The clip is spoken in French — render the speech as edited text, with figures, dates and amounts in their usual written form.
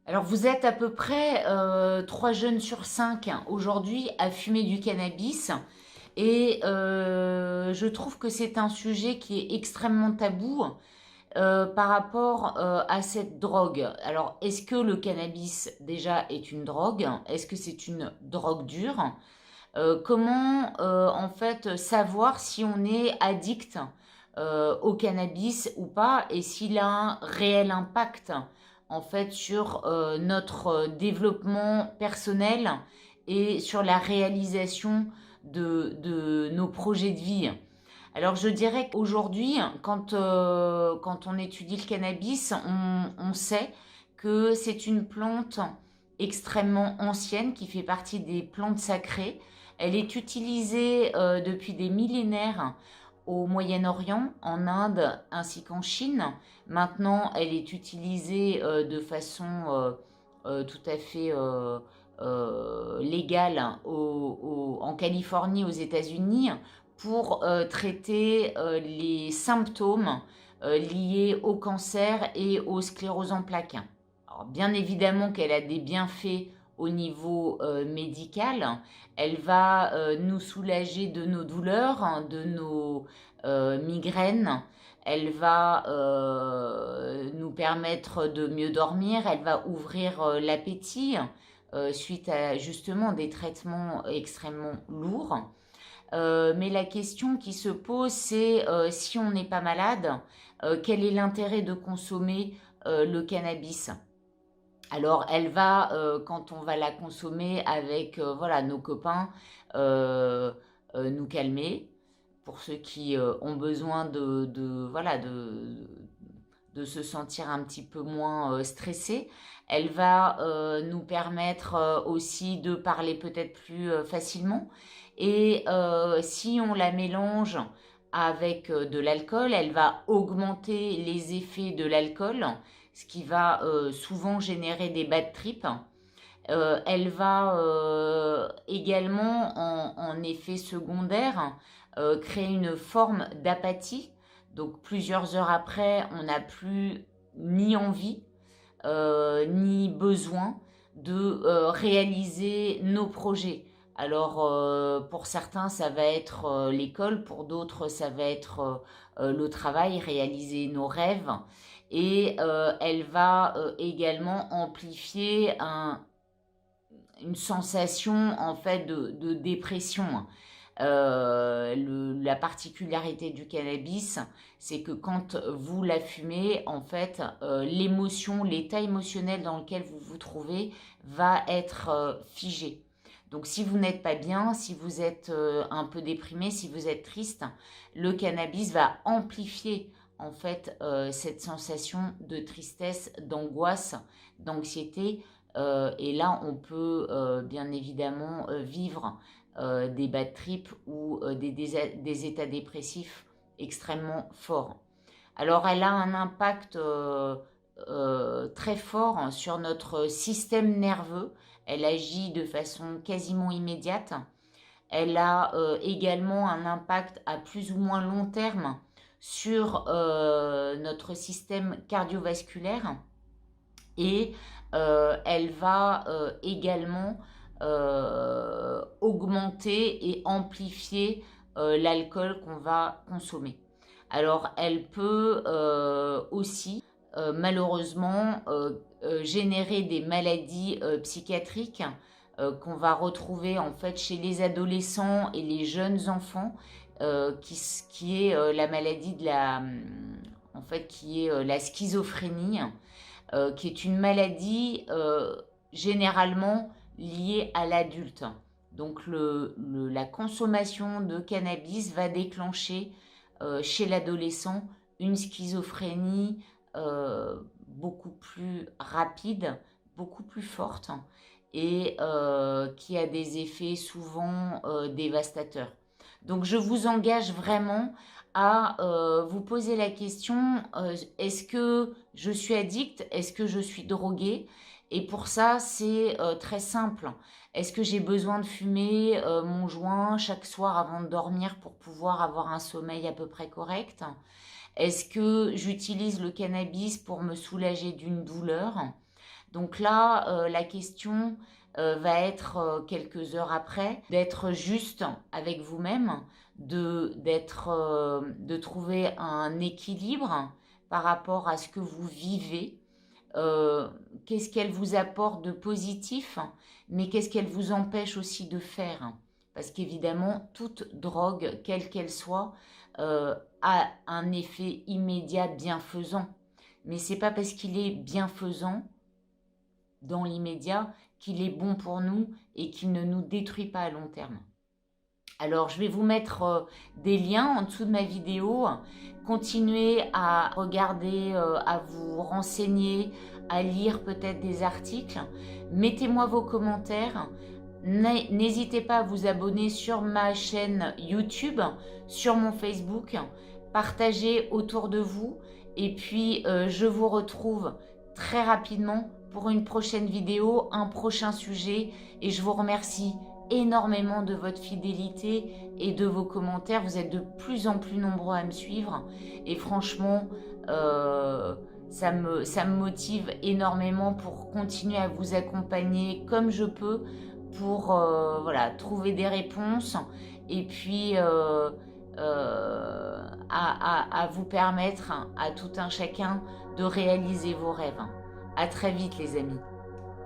Alors, vous êtes à peu près 3 jeunes sur 5 aujourd'hui à fumer du cannabis et je trouve que c'est un sujet qui est extrêmement tabou par rapport à cette drogue. Alors, est-ce que le cannabis déjà est une drogue? Est-ce que c'est une drogue dure? Comment en fait savoir si on est addict au cannabis ou pas et s'il a un réel impact en fait sur notre développement personnel et sur la réalisation de nos projets de vie. Alors je dirais qu'aujourd'hui, quand on étudie le cannabis, on sait que c'est une plante extrêmement ancienne qui fait partie des plantes sacrées. Elle est utilisée depuis des millénaires au Moyen-Orient, en Inde ainsi qu'en Chine. Maintenant, elle est utilisée de façon tout à fait légale en Californie, aux États-Unis, pour traiter les symptômes liés au cancer et aux scléroses en plaques. Alors, bien évidemment qu'elle a des bienfaits au niveau médical. Elle va nous soulager de nos douleurs, hein, de nos migraines. Elle va nous permettre de mieux dormir. Elle va ouvrir l'appétit suite à justement des traitements extrêmement lourds. Mais la question qui se pose, c'est si on n'est pas malade, quel est l'intérêt de consommer le cannabis? Alors, elle va, quand on va la consommer avec voilà, nos copains, nous calmer. Pour ceux qui ont besoin voilà, de se sentir un petit peu moins stressés. Elle va nous permettre aussi de parler peut-être plus facilement. Et si on la mélange avec de l'alcool, elle va augmenter les effets de l'alcool, ce qui va souvent générer des bad trips. Elle va également, en effet secondaire, créer une forme d'apathie. Donc plusieurs heures après, on n'a plus ni envie, ni besoin de réaliser nos projets. Alors pour certains, ça va être l'école, pour d'autres, ça va être le travail, réaliser nos rêves. Et elle va également amplifier une sensation en fait de dépression. La particularité du cannabis, c'est que quand vous la fumez, en fait, l'émotion, l'état émotionnel dans lequel vous vous trouvez va être figé. Donc si vous n'êtes pas bien, si vous êtes un peu déprimé, si vous êtes triste, le cannabis va amplifier en fait cette sensation de tristesse, d'angoisse, d'anxiété. Et là, on peut bien évidemment vivre des bad trips ou des états dépressifs extrêmement forts. Alors, elle a un impact très fort sur notre système nerveux. Elle agit de façon quasiment immédiate. Elle a également un impact à plus ou moins long terme sur notre système cardiovasculaire et elle va également augmenter et amplifier l'alcool qu'on va consommer. Alors elle peut aussi malheureusement générer des maladies psychiatriques qu'on va retrouver en fait chez les adolescents et les jeunes enfants, qui est la maladie de la, en fait, qui est la schizophrénie, qui est une maladie généralement liée à l'adulte. Donc la consommation de cannabis va déclencher chez l'adolescent une schizophrénie beaucoup plus rapide, beaucoup plus forte et qui a des effets souvent dévastateurs. Donc je vous engage vraiment à vous poser la question, est-ce que je suis addict? Est-ce que je suis droguée? Et pour ça, c'est très simple. Est-ce que j'ai besoin de fumer mon joint chaque soir avant de dormir pour pouvoir avoir un sommeil à peu près correct? Est-ce que j'utilise le cannabis pour me soulager d'une douleur? Donc là, la question va être quelques heures après, d'être juste avec vous-même, de trouver un équilibre par rapport à ce que vous vivez. Qu'est-ce qu'elle vous apporte de positif, mais qu'est-ce qu'elle vous empêche aussi de faire? Parce qu'évidemment, toute drogue, quelle qu'elle soit, a un effet immédiat bienfaisant. Mais c'est pas parce qu'il est bienfaisant dans l'immédiat qu'il est bon pour nous et qu'il ne nous détruit pas à long terme. Alors, je vais vous mettre des liens en dessous de ma vidéo. Continuez à regarder, à vous renseigner, à lire peut-être des articles. Mettez-moi vos commentaires. N'hésitez pas à vous abonner sur ma chaîne YouTube, sur mon Facebook. Partagez autour de vous. Et puis, je vous retrouve très rapidement pour une prochaine vidéo, un prochain sujet. Et je vous remercie énormément de votre fidélité et de vos commentaires. Vous êtes de plus en plus nombreux à me suivre. Et franchement, ça me motive énormément pour continuer à vous accompagner comme je peux pour voilà, trouver des réponses et puis à vous permettre à tout un chacun de réaliser vos rêves. À très vite les amis.